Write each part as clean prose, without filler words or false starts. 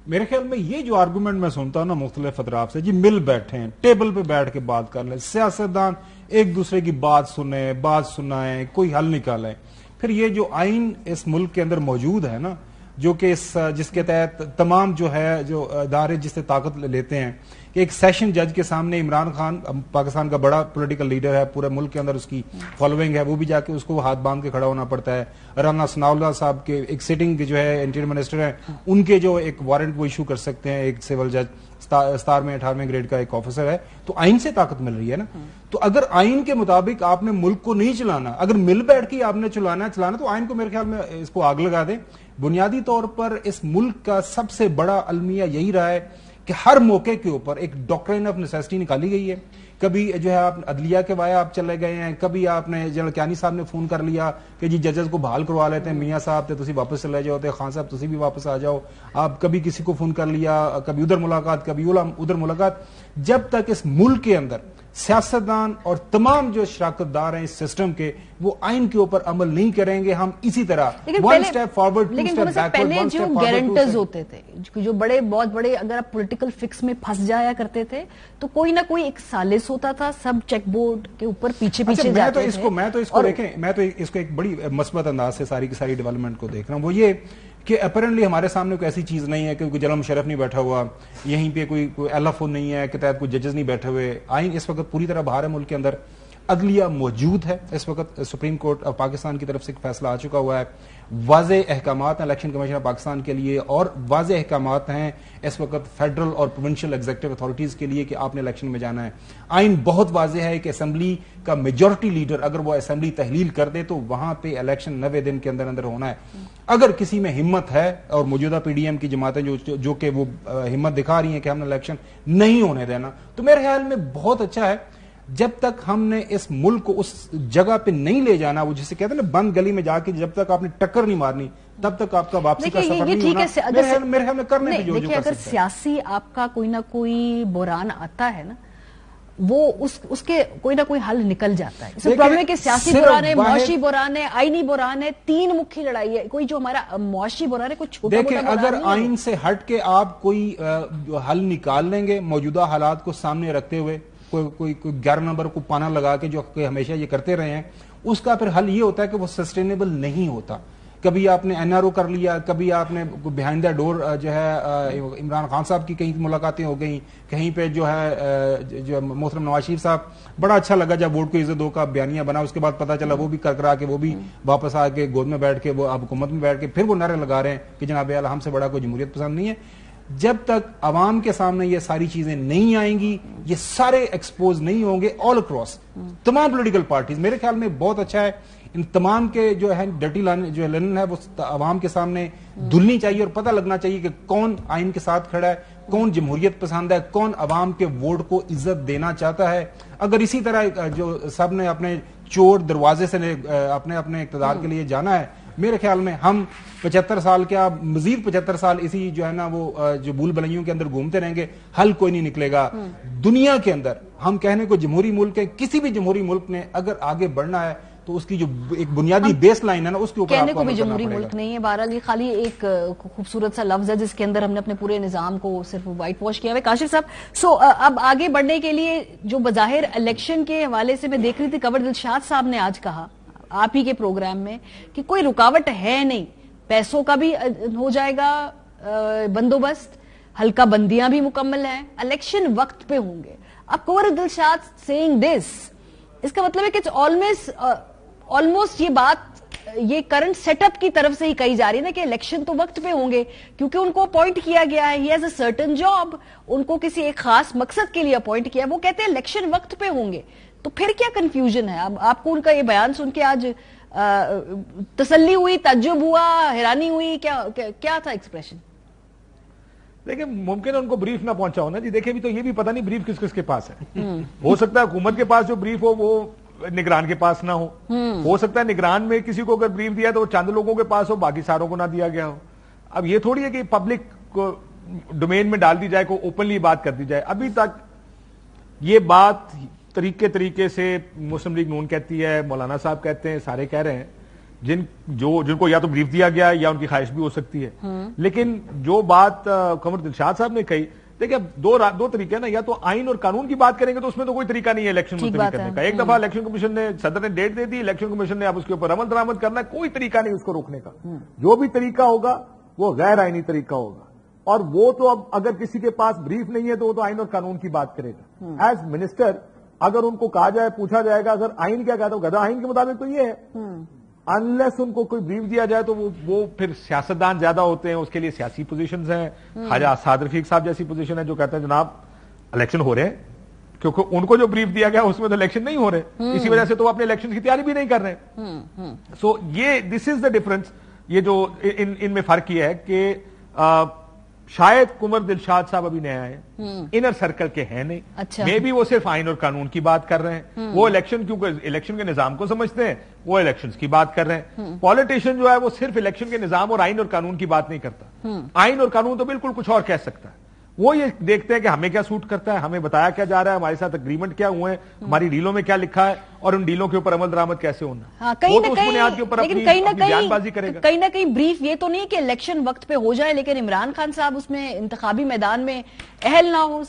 میرے خیال میں یہ جو آرگومنٹ میں سنتا ہوں نا مختلف اطراف سے، جی مل بیٹھے ہیں، ٹیبل پہ بیٹھ کے بات کر لیں، سیاستدان ایک دوسرے کی بات سنیں، بات سنائیں، کوئی حل نکالیں، پھر یہ جو آئین اس ملک کے اندر موجود ہے نا، جو کہ جس کے تحت تمام جو ہے جو ادارے جس سے طاقت لیتے ہیں کہ ایک سیشن جج کے سامنے عمران خان پاکستان کا بڑا پولیٹیکل لیڈر ہے، پورے ملک کے اندر اس کی فالوئنگ ہے، وہ بھی جا کے اس کو ہاتھ باندھ کے کھڑا ہونا پڑتا ہے۔ رانا ثناءاللہ صاحب کے ایک سٹنگ جو ہے انٹیریئر منسٹر ہیں، ان کے جو ایک وارنٹ وہ ایشو کر سکتے ہیں، ایک سول جج 18ویں گریڈ کا ایک آفیسر ہے، تو آئین سے طاقت مل رہی ہے نا۔ تو اگر آئین کے مطابق آپ نے ملک کو نہیں چلانا، اگر مل بیٹھ کے آپ نے چلانا تو آئین کو میرے خیال میں اس کو آگ لگا دیں۔ بنیادی طور پر اس ملک کا سب سے بڑا المیہ یہی رہا ہے کہ ہر موقع کے اوپر ایک ڈاکٹرین آف نیسیسٹی نکالی گئی ہے۔ کبھی جو ہے آپ عدلیہ کے وائے آپ چلے گئے ہیں، کبھی آپ نے جنرل کیانی صاحب نے فون کر لیا کہ جی ججز کو بحال کروا لیتے ہیں، میاں صاحب تھے تسی واپس چلے جاؤ، خان صاحب تسی بھی واپس آ جاؤ، آپ کبھی کسی کو فون کر لیا، کبھی ادھر ملاقات، کبھی ادھر ملاقات۔ جب تک اس ملک کے اندر سیاستدان اور تمام جو شراکت دار ہیں اس سسٹم کے وہ آئین کے اوپر عمل نہیں کریں گے، ہم اسی طرح one step forward two step backward, پہلے جو گارنٹرز ہوتے تھے، جو بڑے بہت بڑے، اگر آپ پولیٹیکل فکس میں پھنس جایا کرتے تھے تو کوئی نہ کوئی ایک سالس ہوتا تھا، سب چیک بورڈ کے اوپر پیچھے جاتے تھے۔ میں تو اس کو ایک بڑی مثبت انداز سے ساری کی ساری ڈیولپمنٹ کو دیکھ رہا ہوں، وہ یہ کہ اپیرنٹلی ہمارے سامنے کوئی ایسی چیز نہیں ہے کہ کوئی جنرل مشرف نہیں بیٹھا ہوا، یہیں پہ کوئی ایل ایف او نہیں ہے کہ تحت کوئی ججز نہیں بیٹھے ہوئے۔ آئین اس وقت پوری طرح باہر ہے ملک کے اندر، عدلیہ موجود ہے، اس وقت سپریم کورٹ آف پاکستان کی طرف سے ایک فیصلہ آ چکا ہوا ہے، واضح احکامات ہیں الیکشن کمیشن آف پاکستان کے لیے، اور واضح احکامات ہیں اس وقت فیڈرل اور پروونشل ایگزیکٹو اتھارٹیز کے لیے کہ آپ نے الیکشن میں جانا ہے۔ آئین بہت واضح ہے کہ اسمبلی کا میجورٹی لیڈر اگر وہ اسمبلی تحلیل کر دے تو وہاں پہ الیکشن 90 دن کے اندر ہونا ہے۔ اگر کسی میں ہمت ہے، اور موجودہ پی ڈی ایم کی جماعتیں جو کہ وہ ہمت دکھا رہی ہیں کہ ہم نے الیکشن نہیں ہونے دینا، تو میرے خیال میں بہت اچھا ہے۔ جب تک ہم نے اس ملک کو اس جگہ پہ نہیں لے جانا، وہ جسے کہتے ہیں نا بند گلی میں جا کے جب تک آپ نے ٹکر نہیں مارنی تب تک آپ کا واپسی کا سفر نہیں ہونا۔ میرے خیال میں کرنے بھی دیکھیں، اگر سیاسی آپ کا کوئی نہ کوئی بحران آتا ہے نا، وہ اس کے کوئی نہ کوئی حل نکل جاتا ہے۔ اس میں پرابلم ہے کہ سیاسی بحران ہے، معاشی بحران ہے، آئینی بحران ہے، تین مکھی لڑائی ہے۔ کوئی جو ہمارا معاشی بحران ہے کوئی چھوٹا موٹا بحران نہیں ہے۔ اگر آئین سے ہٹ کے آپ کوئی حل نکال لیں گے موجودہ حالات کو سامنے رکھتے ہوئے، کوئی 11 نمبر کو پانا لگا کے جو ہمیشہ یہ کرتے رہے ہیں، اس کا پھر حل یہ ہوتا ہے کہ وہ سسٹینیبل نہیں ہوتا۔ کبھی آپ نے این آر او کر لیا، کبھی آپ نے بیہائنڈ دا ڈور جو ہے عمران خان صاحب کی کہیں ملاقاتیں ہو گئیں، کہیں پہ جو ہے جو محترم نواز شریف صاحب بڑا اچھا لگا جب ووٹ کو عزت دو کا بیانیہ بنا، اس کے بعد پتا چلا وہ بھی کرا کے وہ بھی واپس آ کے گود میں بیٹھ کے وہ اب حکومت میں بیٹھ کے پھر وہ نعرے لگا رہے ہیں کہ جناب اعلیٰ ہم سے بڑا کوئی جمہوریت پسند نہیں ہے۔ جب تک عوام کے سامنے یہ ساری چیزیں نہیں آئیں گی، یہ سارے ایکسپوز نہیں ہوں گے آل اکراس تمام پولیٹیکل پارٹیز، میرے خیال میں بہت اچھا ہے۔ ان تمام کے جو ہے ڈرٹی جو لینن ہے وہ عوام کے سامنے دھلنی چاہیے اور پتہ لگنا چاہیے کہ کون آئین کے ساتھ کھڑا ہے، کون جمہوریت پسند ہے، کون عوام کے ووٹ کو عزت دینا چاہتا ہے۔ اگر اسی طرح جو سب نے اپنے چور دروازے سے اپنے اقتدار کے لیے جانا ہے، میرے خیال میں ہم 75 سال کیا مزید 75 سال اسی جو ہے نا وہ جو بھول بھلائیوں کے اندر گھومتے رہیں گے، حل کوئی نہیں نکلے گا۔ دنیا کے اندر ہم کہنے کو جمہوری ملک ہے، کسی بھی جمہوری ملک نے اگر آگے بڑھنا ہے تو اس کی جو ایک بنیادی بیس لائن ہے نا اس کے اوپر کہنے کو بھی جمہوری ملک نہیں ہے۔ بہرحال یہ خالی ایک خوبصورت سا لفظ ہے جس کے اندر ہم نے اپنے پورے نظام کو صرف وائٹ واش کیا ہے۔ کاشف صاحب، اب آگے بڑھنے کے لیے جو بظاہر الیکشن کے حوالے سے میں دیکھ رہی تھی، کنور دلشاد صاحب نے آج کہا آپ ہی کے پروگرام میں کہ کوئی رکاوٹ ہے نہیں، پیسوں کا بھی ہو جائے گا بندوبست، حلقہ بندیاں بھی مکمل ہیں، الیکشن وقت پہ ہوں گے۔ اب کنور دلشاد سیئنگ دس، اس کا مطلب ہے کہ آلموسٹ یہ بات یہ کرنٹ سیٹ اپ کی طرف سے ہی کہی جا رہی ہے نا کہ الیکشن تو وقت پہ ہوں گے، کیونکہ ان کو اپوائنٹ کیا گیا ہے، he has a certain job, ان کو کسی ایک خاص مقصد کے لیے اپوائنٹ کیا ہے، وہ کہتے ہیں الیکشن وقت پہ ہوں گے۔ تو پھر کیا کنفیوژن ہے؟ اب آپ کو ان کا یہ بیان سن کے آج تسلی ہوئی، تعجب ہوا، حیرانی ہوئی، کیا تھا ایکسپریشن؟ دیکھیں ممکن ہے ان کو بریف نہ پہنچا ہونا جی، دیکھیں بھی تو یہ بھی پتہ نہیں بریف کس کس کے پاس ہے۔ ہو سکتا ہے حکومت کے پاس جو بریف ہو وہ نگران کے پاس نہ ہو سکتا ہے نگران میں کسی کو اگر بریف دیا تو وہ چند لوگوں کے پاس ہو، باقی ساروں کو نہ دیا گیا ہو۔ اب یہ تھوڑی ہے کہ پبلک ڈومین میں ڈال دی جائے، کو اوپنلی بات کر دی جائے۔ ابھی تک یہ بات طریقے سے مسلم لیگ نون کہتی ہے، مولانا صاحب کہتے ہیں، سارے کہہ رہے ہیں جن کو یا تو بریف دیا گیا یا ان کی خواہش بھی ہو سکتی ہے. لیکن جو بات قمر دلشاد صاحب نے کہی، دیکھیں دو طریقے نا، یا تو آئین اور قانون کی بات کریں گے تو اس میں تو کوئی طریقہ نہیں ہے الیکشن ملتوی کرنے کا. ایک دفعہ الیکشن کمیشن نے، صدر نے ڈیٹ دے دی، الیکشن کمیشن نے اب اس کے اوپر عمل درآمد کرنا ہے، کوئی طریقہ نہیں اس کو روکنے کا. جو بھی طریقہ ہوگا وہ غیر آئینی طریقہ ہوگا، اور وہ تو اب اگر کسی کے پاس بریف نہیں ہے تو وہ تو آئین اور قانون کی بات کرے گا. ایز منسٹر اگر ان کو کہا جائے، پوچھا جائے گا اگر آئین کیا کہتا ہے، آئین کے مطابق تو یہ ہے. انلیس ان کو کوئی بریف دیا جائے تو وہ پھر سیاستدان زیادہ ہوتے ہیں، اس کے لیے سیاسی پوزیشنز ہیں. خواجہ اسد رفیق صاحب جیسی پوزیشن ہے جو کہتے ہیں جناب الیکشن ہو رہے ہیں، کیونکہ ان کو جو بریف دیا گیا اس میں تو الیکشن نہیں ہو رہے، اسی وجہ سے تو وہ اپنے الیکشن کی تیاری بھی نہیں کر رہے. سو یہ دس از دا ڈفرنس. یہ جو ان میں فرق یہ ہے کہ شاید قمر دلشاد صاحب ابھی نیا ہے، انر سرکل کے ہیں نہیں، مے بی وہ صرف آئین اور قانون کی بات کر رہے ہیں. وہ الیکشن، کیونکہ الیکشن کے نظام کو سمجھتے ہیں، وہ الیکشنز کی بات کر رہے ہیں. پالیٹیشین جو ہے وہ صرف الیکشن کے نظام اور آئین اور قانون کی بات نہیں کرتا. آئین اور قانون تو بالکل کچھ اور کہہ سکتا ہے. وہ یہ دیکھتے ہیں کہ ہمیں کیا سوٹ کرتا ہے، ہمیں بتایا کیا جا رہا ہے، ہمارے ساتھ اگریمنٹ کیا ہوئے ہیں، ہماری ڈیلوں میں کیا لکھا ہے، اور ان ڈیلوں کے اوپر عمل درآمد کیسے ہونا. وہ تو اس بنیاد کے اوپر اپنی بیان بازی کرے گا. کہیں نہ کہیں بریف یہ تو نہیں کہ الیکشن وقت پہ ہو جائے لیکن عمران خان صاحب اس میں انتخابی میدان میں اہل نہ ہو.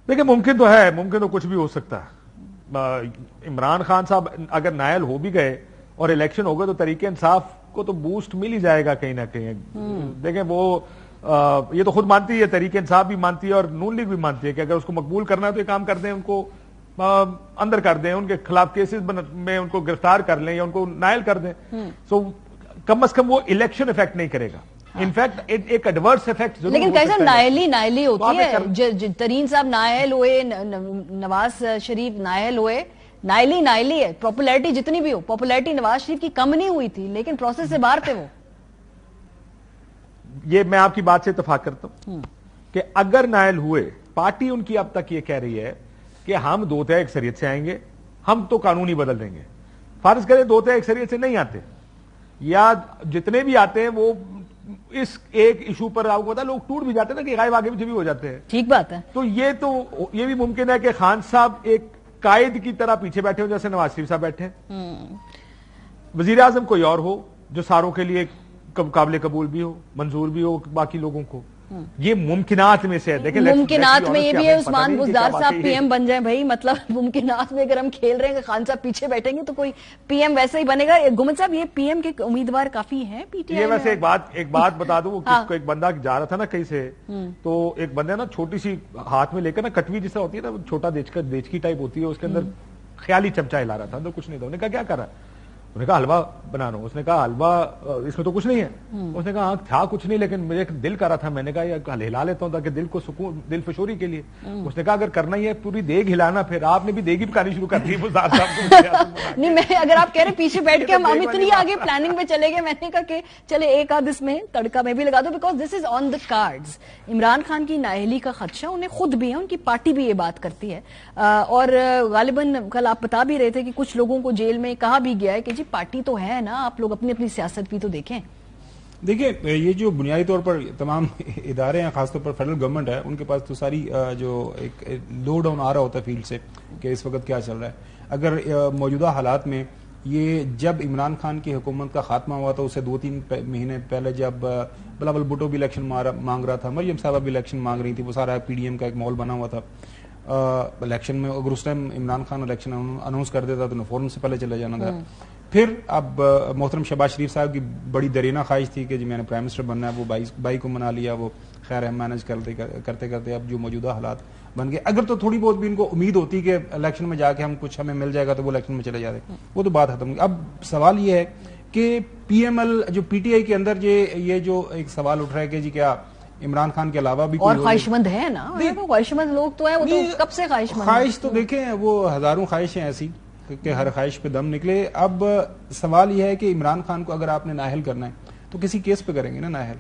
دیکھیں ممکن تو ہے، ممکن تو کچھ بھی ہو سکتا ہے. عمران خان صاحب اگر نائل ہو بھی گئے اور الیکشن ہوگا تو تحریک انصاف کو تو بوسٹ مل ہی جائے گا کہیں نہ کہیں. دیکھیں وہ یہ تو خود مانتی ہے، تحریک انصاف بھی مانتی ہے اور نون لیگ بھی مانتی ہے کہ اگر اس کو مقبول کرنا ہے تو یہ کام کر دیں، ان کو اندر کر دیں، ان کے خلاف کیسز میں ان کو گرفتار کر لیں یا ان کو نائل کر دیں. سو کم از کم وہ الیکشن افیکٹ نہیں کرے گا. انفیکٹ ایک ایڈورس افیکٹ ضرور. لیکن کیسا نائلی ہوتی ہے، ترین صاحب نائل ہوئے، نواز شریف نائل ہوئے، نائلی ہے. پاپولیرٹی جتنی بھی ہو، پاپولیرٹی نواز شریف کی کم نہیں ہوئی تھی لیکن پروسیس سے باہر تھے وہ. یہ میں آپ کی بات سے اتفاق کرتا ہوں کہ اگر نائل ہوئے، پارٹی ان کی اب تک یہ کہہ رہی ہے کہ ہم 2/3 اکثریت سے آئیں گے، ہم تو قانون ہی بدل دیں گے. فرض کریں 2/3 اکثریت سے نہیں آتے، یا جتنے بھی آتے ہیں وہ اس ایک ایشو پر آپ کو پتا لوگ ٹوٹ بھی جاتے ہیں نا کہ غائب آگے پیچھے بھی ہو جاتے ہیں. ٹھیک بات ہے. تو یہ بھی ممکن ہے کہ خان صاحب ایک قائد کی طرح پیچھے بیٹھے ہو جیسے نواز شریف صاحب بیٹھے ہیں. وزیر اعظم کوئی اور ہو جو ساروں کے لیے قابل قبول بھی ہو، منظور بھی ہو باقی لوگوں کو. یہ ممکنات میں سے ہے. دیکھیں ممکنات میں یہ بھی ہے عثمان بزدار صاحب پی ایم بن جائیں بھائی، مطلب ممکنات میں اگر ہم کھیل رہے ہیں کہ خان صاحب پیچھے بیٹھیں گے تو کوئی پی ایم ویسے ہی بنے گا. گمن صاحب یہ پی ایم کے امیدوار کافی ہیں پی ٹی آئی. یہ ویسے ایک بات بتا دوں، کس کو ایک بندہ جا رہا تھا نا کہیں سے، تو ایک بندہ نا چھوٹی سی ہاتھ میں لے کر نا کٹوی جیسا ہوتی ہے نا، چھوٹا دیچکی ٹائپ ہوتی ہے، اس کے اندر خیالی چمچا ہلا رہا تھا، اندر کچھ نہیں تھا. انہوں نے کہا کیا کر رہا ہے؟ انہوں نے کہا حلوہ بنانا. اس نے کہا حلوہ اس میں تو کچھ نہیں ہے. اس نے کہا ہاں تھا کچھ نہیں لیکن مجھے دل کر رہا تھا، میں نے کہا ہلا لیتا ہوں تاکہ دل کو سکون، دل فشوری کے لیے. اس نے کہا اگر کرنا ہی ہے پوری دیگ ہلانا. پھر آپ نے بھی دیگ ہی پکانی شروع کر دی. نہیں میں اگر آپ کہہ رہے پیچھے بیٹھ کے ہم اتنی آگے پلاننگ میں چلے گئے، میں نے کہا کہ چلے ایک آدھ اس میں تڑکا میں بھی لگا دو، because this is on the cards. Imran Khan کی نااہلی کا خدشہ انہیں خود بھی ہے، ان کی پارٹی بھی یہ بات کرتی ہے، اور غالباً کل آپ بتا بھی رہے تھے کہ کچھ لوگوں کو جیل میں کہا بھی گیا ہے کہ جی پارٹی تو ہے نا، آپ لوگ اپنی اپنی سیاست بھی تو دیکھیں. دیکھیں یہ جو بنیادی طور پر تمام ادارے ہیں، خاص طور پر فیڈرل گورنمنٹ ہے، ان کے پاس تو ساری جو ایک لو ڈاؤن آ رہا ہوتا ہے فیلڈ سے کہ اس وقت کیا چل رہا ہے. اگر موجودہ حالات میں یہ جب عمران خان کی حکومت کا خاتمہ ہوا تھا اسے 2-3 مہینے پہلے جب بلاول بھٹو بھی الیکشن مانگ رہا تھا، مریم صاحبہ بھی الیکشن مانگ رہی تھی، وہ سارا پی ڈی ایم کا ایک ماحول بنا ہوا تھا الیکشن میں. اگر اس time Imran Khan election announce کر دیتا تو فوراً سے پہلے چلے جانا تھا. پھر اب محترم شہباز شریف صاحب کی بڑی درینہ خواہش تھی کہ جی میں نے پرائم منسٹر بننا ہے، وہ بائی کو منا لیا، وہ خیر ہے مینج کرتے کرتے اب جو موجودہ حالات بن گئے. اگر تو تھوڑی بہت بھی ان کو امید ہوتی کہ الیکشن میں جا کے ہمیں مل جائے گا تو وہ الیکشن میں چلے جاتے، وہ تو بات ختم ہوئی. اب سوال یہ ہے کہ پی ایم ایل جو پی ٹی آئی کے اندر یہ جو ایک سوال اٹھ رہا ہے کہ جی کیا عمران خان کے علاوہ بھی اور خواہش مند ہے نا، خواہش مند لوگ تو ہیں، وہ تو کب سے خواہش تو دیکھیں وہ ہزاروں خواہشیں ایسی کہ ہر خواہش پہ دم نکلے. اب سوال یہ ہے کہ عمران خان کو اگر آپ نے نااہل کرنا ہے تو کسی کیس پہ کریں گے نا نااہل.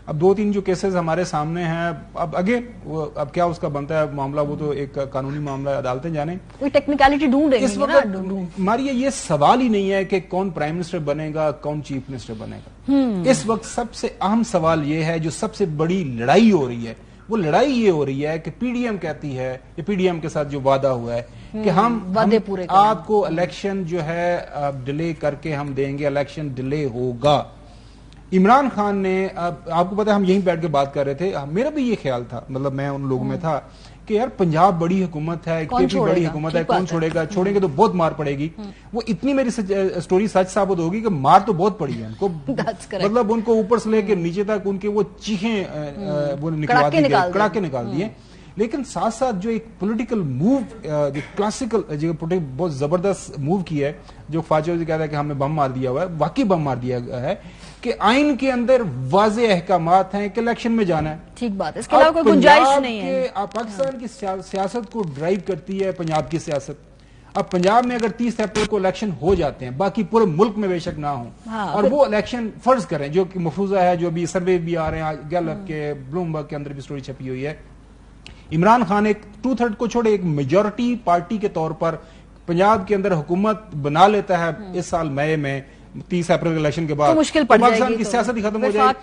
اب 2-3 جو کیسز ہمارے سامنے ہیں، اب اب کیا اس کا بنتا ہے معاملہ، وہ تو ایک قانونی معاملہ ہے، عدالتیں جانے کوئی ٹیکنیکلٹی ڈھونڈ رہے ہیں. اس وقت ہماری یہ سوال ہی نہیں ہے کہ کون پرائم منسٹر بنے گا، کون چیف منسٹر بنے گا. اس وقت سب سے اہم سوال یہ ہے، جو سب سے بڑی لڑائی ہو رہی ہے، وہ لڑائی یہ ہو رہی ہے کہ پی ڈی ایم کہتی ہے، یا پی ڈی ایم کے ساتھ جو وعدہ ہوا ہے کہ ہم وعدے پورے آپ کو الیکشن جو ہے ڈیلے کر کے ہم دیں گے, الیکشن ڈیلے ہوگا. عمران خان نے, آپ کو پتا ہم یہیں بیٹھ کے بات کر رہے تھے, میرا بھی یہ خیال تھا, مطلب میں ان لوگوں میں تھا کہ یار پنجاب بڑی حکومت ہے, کے پی بڑی حکومت ہے, کون چھوڑے گا, چھوڑیں گے تو بہت مار پڑے گی. وہ اتنی میری سٹوری سچ ثابت ہوگی کہ مار تو بہت پڑی ہے ان کو, مطلب ان کو اوپر سے لے کے نیچے تک ان کے وہ چیخیں وہ کڑاکے نکال دیے. لیکن ساتھ ساتھ جو ایک پولیٹیکل موو, جو کلاسیکل جو بہت زبردست موو کیا ہے, جو خواجہ سے کہتا ہے کہ ہم نے بم مار دیا ہوا ہے, واقعی بم مار دیا ہے, کہ آئین کے اندر واضح احکامات ہیں کہ الیکشن میں جانا ہے. ٹھیک بات ہے, اس کے علاوہ کوئی گنجائش نہیں ہے. پاکستان کی سیاست کو ڈرائیو کرتی ہے پنجاب کی سیاست. اب پنجاب میں اگر 30 اپریل کو الیکشن ہو جاتے ہیں, باقی پورے ملک میں بے شک نہ ہوں, اور وہ الیکشن فرض کریں جو کہ مفروضہ ہے, جو بھی سروے بھی آ رہے ہیں, گیلپ کے, بلومبرگ کے اندر بھی سٹوری چھپی ہوئی ہے, عمران خان ایک 2/3 کو چھوڑے ایک میجورٹی پارٹی کے طور پر پنجاب کے اندر حکومت بنا لیتا ہے اس سال مئی میں 30 اپریل کے الیکشن کے بعد, مشکل پڑ جائے گی, پاکستان کی سیاست ہی ختم ہو جائے گی.